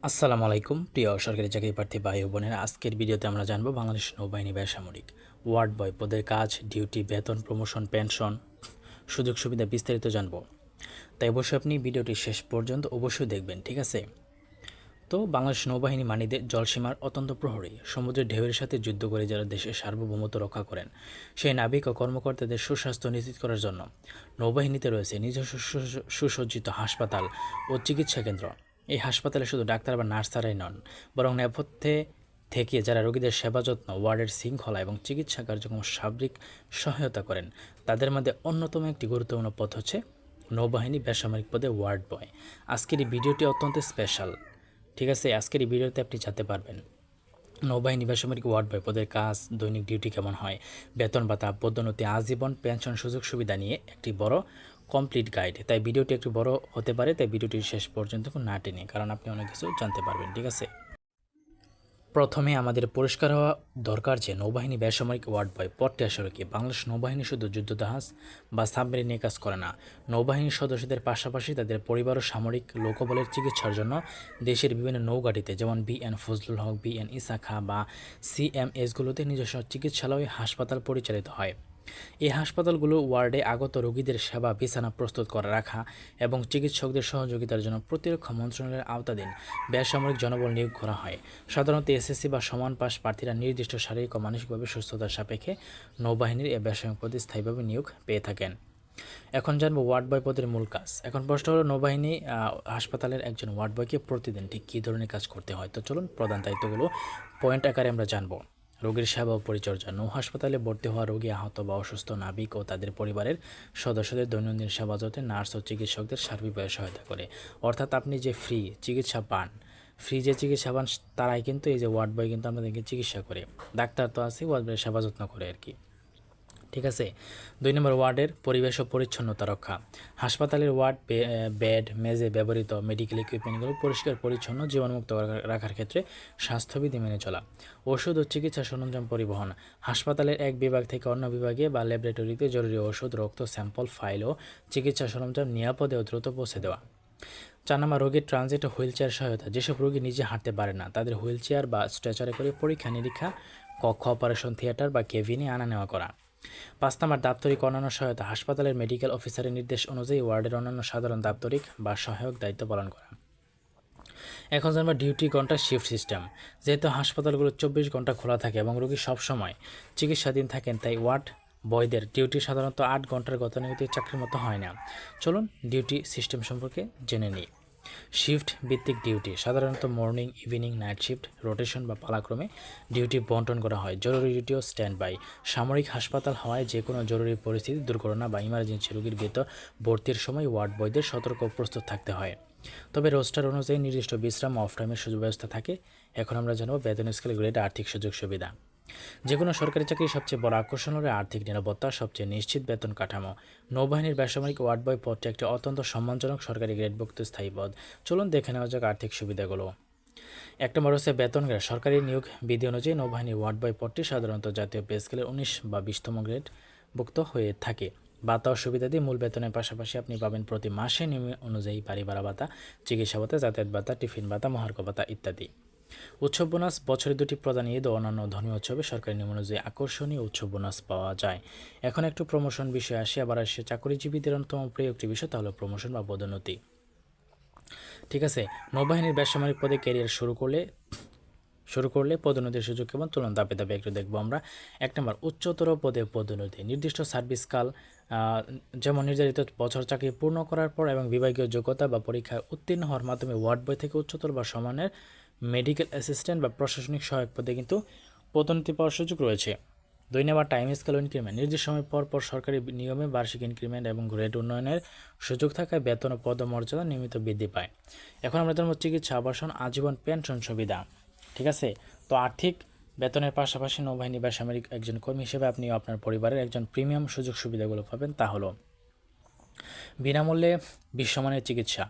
আসসালামু আলাইকুম প্রিয় সরকারি চাকরি প্রার্থী ভাই ও বোনেরা, আজকের ভিডিওতে আমরা জানবো বাংলাদেশ নৌবাহিনী বেসামরিক ওয়ার্ড বয় পদের কাজ, ডিউটি, বেতন, প্রমোশন, পেনশন, সুযোগ সুবিধা বিস্তারিত জানবো। তাই অবশ্যই আপনি ভিডিওটি শেষ পর্যন্ত অবশ্যই দেখবেন, ঠিক আছে? তো বাংলাদেশ নৌবাহিনী মানিদের জলসীমার অত্যন্ত প্রহরী, সমুদ্রের ঢেউয়ের সাথে যুদ্ধ করে যারা দেশের সার্বভৌমত্ব রক্ষা করেন, সেই নাবিক ও কর্মকর্তাদের সুস্বাস্থ্য নিশ্চিত করার জন্য নৌবাহিনীতে রয়েছে নিজস্ব সুসজ্জিত হাসপাতাল ও চিকিৎসা কেন্দ্র। এই হাসপাতালে শুধু ডাক্তার বা নার্সারাই নন, বরং নেপথ্যে থেকে যারা রোগীদের সেবা যত্ন, ওয়ার্ডের শৃঙ্খলা এবং চিকিৎসা কার্যক্রম সার্বিক সহায়তা করেন, তাদের মধ্যে অন্যতম একটি গুরুত্বপূর্ণ পদ হচ্ছে নৌবাহিনী বেসামরিক পদে ওয়ার্ড বয়। আজকের এই ভিডিওটি অত্যন্ত স্পেশাল, ঠিক আছে? আজকের এই ভিডিওতে আপনি জানতে পারবেন নৌবাহিনী বেসামরিক ওয়ার্ড বয় পদের কাজ, দৈনিক ডিউটি কেমন হয়, বেতন ভাতা, পদোন্নতি, আজীবন পেনশন সুযোগ সুবিধা নিয়ে একটি বড় কমপ্লিট গাইড। তাই ভিডিওটি একটু বড় হতে পারে, তাই ভিডিওটি শেষ পর্যন্ত না টেনে, কারণ আপনি অনেক কিছু জানতে পারবেন, ঠিক আছে? প্রথমে আমাদের পরিষ্কার হওয়া দরকার যে নৌবাহিনী বেসামরিক ওয়ার্ড বয় পদটি আসলে কি। বাংলাদেশ নৌবাহিনী শুধু যুদ্ধজাহাজ বা সাবমেরিন নিয়ে কাজ করে না। নৌবাহিনীর সদস্যদের পাশাপাশি তাদের পরিবার ও সামরিক লোকবলের চিকিৎসার জন্য দেশের বিভিন্ন নৌঘাটিতে, যেমন বিএন ফজলুল হক, বিএন ইসা খাঁ বা সিএমএসগুলোতে নিজস্ব চিকিৎসালয়, হাসপাতাল পরিচালিত হয়। এই হাসপাতালগুলো ওয়ার্ডে আগত রোগীদের সেবা, বিছানা প্রস্তুত করে রাখা এবং চিকিৎসকদের সহযোগিতার জন্য প্রতিরক্ষা মন্ত্রণালয়ের আওতাধীন বেসামরিক জনবল নিয়োগ করা হয়। সাধারণত এসএসসি বা সমান পাস প্রার্থীরা নির্দিষ্ট শারীরিক ও মানসিকভাবে সুস্থতার সাপেক্ষে নৌবাহিনীর এই বেসামরিক পদে স্থায়ীভাবে নিয়োগ পেয়ে থাকেন। এখন জানবো ওয়ার্ড বয় পদের মূল কাজ। এখন প্রশ্ন হলো, নৌবাহিনী হাসপাতালের একজন ওয়ার্ড বয়কে প্রতিদিন ঠিক কী ধরনের কাজ করতে হয়? তো চলুন প্রধান দায়িত্বগুলো পয়েন্ট আকারে আমরা জানবো। রোগীর সেবা ও পরিচর্যা। নৌ হাসপাতালে ভর্তি হওয়া রোগী, আহত বা অসুস্থ নাবিক ও তাদের পরিবারের সদস্যদের দৈনন্দিন সেবা যত্নে নার্স ও চিকিৎসকদের সার্বিকভাবে সহায়তা করে। অর্থাৎ আপনি যে ফ্রি চিকিৎসা পান, ফ্রি যে চিকিৎসা পান, তারাই কিন্তু এই যে ওয়ার্ড বয় কিন্তু আপনাদেরকে চিকিৎসা করে। ডাক্তার তো আছে, ওয়ার্ড বয়ের সেবা যত্ন করে আর কি, ঠিক আছে? 2 নম্বর, ওয়ার্ডের পরিবেশ ও পরিচ্ছন্নতা রক্ষা। হাসপাতালের ওয়ার্ড, বেড, মেঝে, ব্যবহৃত মেডিকেল ইকুইপমেন্টগুলো পরিষ্কার পরিচ্ছন্ন, জীবাণুমুক্ত রাখার ক্ষেত্রে স্বাস্থ্যবিধি মেনে চলা। ওষুধ ও চিকিৎসা সরঞ্জাম পরিবহন। হাসপাতালের এক বিভাগ থেকে অন্য বিভাগে বা ল্যাবরেটরিতে জরুরি ওষুধ, রক্ত স্যাম্পল, ফাইল ও চিকিৎসা সরঞ্জাম নিরাপদে ও দ্রুত পৌঁছে দেওয়া। 4 নম্বর, রোগীর ট্রানজিট ও হুইলচেয়ার সহায়তা। যেসব রোগী নিজে হাঁটতে পারে না, তাদের হুইলচেয়ার বা স্ট্রেচারে করে পরীক্ষা নিরীক্ষা কক্ষ, অপারেশন থিয়েটার বা কেবিনে আনা নেওয়া করা। 5 নম্বর, দাপ্তরিক অন্যান্য সহায়তা। হাসপাতালের মেডিকেল অফিসারের নির্দেশ অনুযায়ী ওয়ার্ডের অন্যান্য সাধারণ দাপ্তরিক বা সহায়ক দায়িত্ব পালন করা। এখন জানবো ডিউটি ঘন্টা শিফট সিস্টেম। যেহেতু হাসপাতালগুলো 24 ঘন্টা খোলা থাকে এবং রোগী সবসময় চিকিৎসাধীন থাকেন, তাই ওয়ার্ড বয়দের ডিউটি সাধারণত 8 ঘন্টার গতানুগতিক চাকরির মতো হয় না। চলুন ডিউটি সিস্টেম সম্পর্কে জেনে নিই। শিফট ভিত্তিক ডিউটি। সাধারণত morning, evening, night shift, rotation বা পালাক্রমে ডিউটি বন্টন করা হয়। জরুরি ডিউটি ও স্ট্যান্ড বাই। সামরিক হাসপাতাল হওয়ায় যে কোনো জরুরি পরিস্থিতি, দুর্ঘটনা বা ইমার্জেন্সি রোগীর ভর্তির সময় ওয়ার্ড বয়দের সতর্ক ও প্রস্তুত থাকতে হয়। তবে রোস্টার অনুযায়ী নির্দিষ্ট বিশ্রাম, অফ টাইমের সুব্যবস্থা থাকে। এখন আমরা জানব বেতন স্কেল, গ্রেড, আর্থিক সুযোগ সুবিধা। যে কোনো সরকারি চাকরির সবচেয়ে বড় আকর্ষণ হলো আর্থিক নিরাপত্তা, সবচেয়ে নিশ্চিত বেতন কাঠামো। নৌবাহিনীর বেসামরিক ওয়ার্ড বয় পদটি একটি অত্যন্ত সম্মানজনক সরকারি গ্রেডভুক্ত স্থায়ী পদ। চলুন দেখে নেওয়া যাক আর্থিক সুবিধাগুলো। 1 নম্বর হচ্ছে বেতন গ্রেড। সরকারি নিয়োগ বিধি অনুযায়ী নৌবাহিনী ওয়ার্ড বয় পদটি সাধারণত জাতীয় পে স্কেলের 19 বা 20তম গ্রেডভুক্ত হয়ে থাকে। ভাতা ও সুবিধা দিয়ে মূল বেতনের পাশাপাশি আপনি পাবেন প্রতি মাসে নিয়ম অনুযায়ী বাড়ি ভাড়া ভাতা, চিকিৎসা ভাতা, যাতায়াত ভাতা, টিফিন ভাতা, মহার্ঘ ভাতা ইত্যাদি। উৎসব বোনাস। বছরে 2টি প্রধান ঈদ ও অন্যান্য ধর্মীয় উৎসবে সরকারি নিয়ম অনুযায়ী আকর্ষণীয় উৎসব বোনাস পাওয়া যায়। এখন একটু প্রমোশন বিষয়ে আসি। আবার আসে চাকরিজীবীদের অন্যতম প্রিয় একটি বিষয়, তা হলো প্রমোশন বা পদোন্নতি, ঠিক আছে? নৌবাহিনীর বেসামরিক পদে ক্যারিয়ার শুরু করলে পদোন্নতির সুযোগ কেমন, চলুন ধাপে ধাপে একটু দেখবো আমরা। 1 নম্বর, উচ্চতর পদে পদোন্নতি। নির্দিষ্ট সার্ভিসকাল, যেমন নির্ধারিত বছর চাকরি পূর্ণ করার পর এবং বিভাগীয় যোগ্যতা বা পরীক্ষায় উত্তীর্ণ হওয়ার মাধ্যমে ওয়ার্ড বয় থেকে উচ্চতর বা সমানের মেডিকেল অ্যাসিস্ট্যান্ট বা প্রশাসনিক সহায়ক পদে কিন্তু পদোন্নতি পাওয়ার সুযোগ রয়েছে। 2 নম্বর, টাইম স্কেল ইনক্রিমেন্ট। নির্দিষ্ট সময় পর পর সরকারি নিয়মে বার্ষিক ইনক্রিমেন্ট এবং গ্রেড উন্নয়নের সুযোগ থাকায় বেতন ও পদমর্যাদা নিয়মিত বৃদ্ধি পায়। এখন আমরা জানবো চিকিৎসা, আবাসন, আজীবন পেনশন সুবিধা, ঠিক আছে? তো আর্থিক বেতনের পাশাপাশি নৌবাহিনী বেসামরিক একজন কর্মী হিসেবে আপনিও আপনার পরিবারের একজন প্রিমিয়াম সুযোগ সুবিধাগুলো পাবেন। তা হলো বিনামূল্যে বিশ্বমানের চিকিৎসা।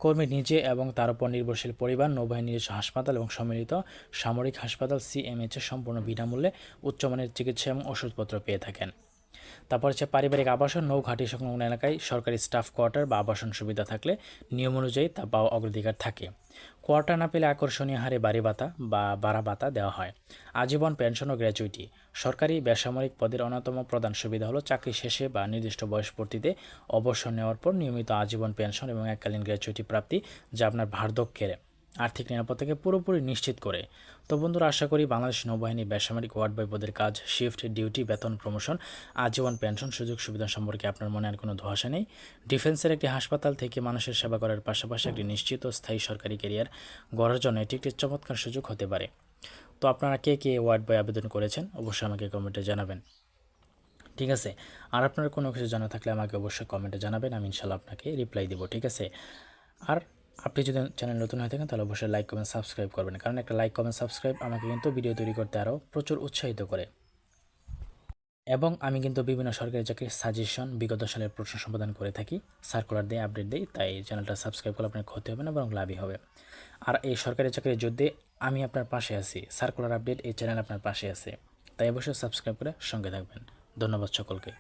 কর্মী নিজে এবং তার উপর নির্ভরশীল পরিবার নৌবাহিনীর নিজস্ব হাসপাতাল এবং সম্মিলিত সামরিক হাসপাতাল সিএমএইচে সম্পূর্ণ বিনামূল্যে উচ্চমানের চিকিৎসা এবং ওষুধপত্র পেয়ে থাকেন। তারপর হচ্ছে পারিবারিক আবাসন, নৌঘাটি সংলগ্ন এলাকায় সরকারি স্টাফ কোয়ার্টার বা আবাসন সুবিধা থাকলে নিয়ম অনুযায়ী তা পাওয়া অগ্রাধিকার থাকে। কোয়ার্টার না পেলে আকর্ষণীয় হারে বাড়ি ভাতা বা ভাড়া ভাতা দেওয়া হয়। আজীবন পেনশন ও গ্র্যাচুইটি, সরকারি বেসামরিক পদের অন্যতম প্রধান সুবিধা হলো চাকরি শেষে বা নির্দিষ্ট বয়সপূর্তিতে অবসর নেওয়ার পর নিয়মিত আজীবন পেনশন এবং এককালীন গ্র্যাচুইটি প্রাপ্তি, যা আপনার বার্ধক্যের আর্থিক নিরাপত্তাকে পুরোপুরি নিশ্চিত করে। তো বন্ধুরা, আশা করি বাংলাদেশ নৌবাহিনী বেসামরিক ওয়ার্ড বয় পদের কাজ, শিফট, ডিউটি, বেতন, প্রমোশন, আজীবন পেনশন, সুযোগ সুবিধা সম্পর্কে আপনার মনে আর কোনো ধোঁয়াশা নেই। ডিফেন্সের একটি হাসপাতাল থেকে মানুষের সেবা করার পাশাপাশি একটি নিশ্চিত ও স্থায়ী সরকারি ক্যারিয়ার গড়ার জন্য এটি একটি চমৎকার সুযোগ হতে পারে। তো আপনারা কে কে ওয়ার্ড বয় আবেদন করেছেন অবশ্যই আমাকে কমেন্টে জানাবেন, ঠিক আছে? আর আপনার কোনো কিছু জানা থাকলে আমাকে অবশ্যই কমেন্টে জানাবেন, আমি ইনশাল্লাহ আপনাকে রিপ্লাই দেবো, ঠিক আছে? আর আপনি যদি চ্যানেল নতুন হয়ে থাকেন তাহলে অবশ্যই লাইক কমেন্ট সাবস্ক্রাইব করবেন, কারণ একটা লাইক কমেন্ট সাবস্ক্রাইব আমাকে কিন্তু ভিডিও তৈরি করতে আরও প্রচুর উৎসাহিত করে। এবং আমি কিন্তু বিভিন্ন সরকারি চাকরির সাজেশন বিগত সালের প্রশ্ন সমাধান করে থাকি, সার্কুলার দিয়ে আপডেট দিই, তাই চ্যানেলটা সাবস্ক্রাইব করলে আপনার ক্ষতি হবে না, বরং লাভই হবে। আর এই সরকারি চাকরির যুদ্ধে আমি আপনার পাশে আছি, সার্কুলার আপডেট এই চ্যানেল আপনার পাশে আছে, তাই অবশ্যই সাবস্ক্রাইব করে সঙ্গে থাকবেন। ধন্যবাদ সকলকে।